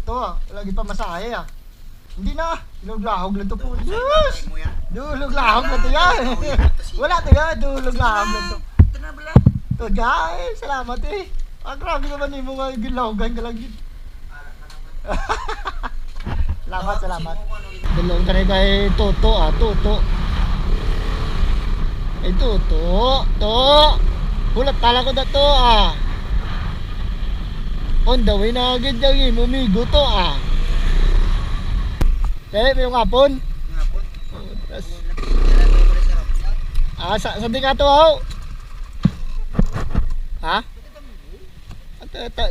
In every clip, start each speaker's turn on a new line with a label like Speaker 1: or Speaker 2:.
Speaker 1: Sakto. Lagi pa masahe ah. Hindi na. Dulog-lahog lang to po. Yes! Dulog-lahog lang to yan. Wala to yan. Dulog-lahog lang to.
Speaker 2: Ito na bala.
Speaker 1: To guys. Salamat eh. Grabe naman eh mo nga gilahogan ka lang yun. Salamat. Dalawang ka rin kay Toto ah. Toto. Eh Toto. Hulat pala ko na to ah. On the way na agad yung umigo to ah. Eh, may yung hapon. Sandi nga to oh. Ha?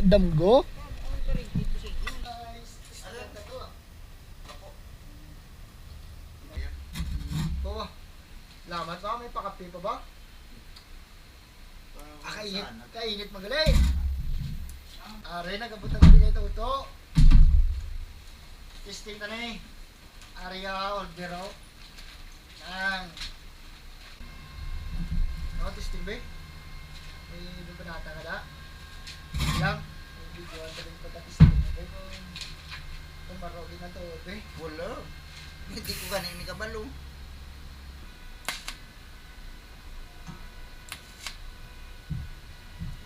Speaker 1: Damgo? Lamat ba? May pakape pa ba? Kainit magaling. Are, nagabutan na din ito. Testing ka na eh. Area Oldero. Yan. Testing ba eh? May lubanata ka na? Lang. May video ang taling pagka-testing na ba eh? Kung marogin na ito ba eh?
Speaker 2: Wala. Hindi ko ganun ni kabalo.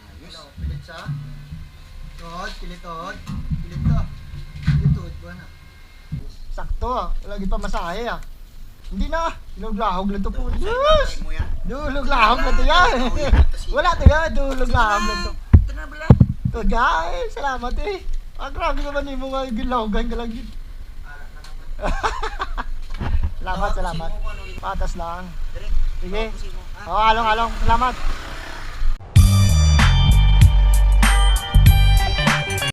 Speaker 2: Ayos.
Speaker 1: Pilit sa? Pilitod. Pilitod ba na? Sakto. Lagi pa masahe ah. Hindi na. Dulog-lahog lang to po. Yes! Dulog-lahog lang to yan. Wala to yan. Dulog-lahog lang to.
Speaker 2: Ito na bala.
Speaker 1: To guys. Salamat eh. Grabe naman eh mo nga gilahogan ka lang yun. Salamat. Patas lang. Sige. Along. Salamat.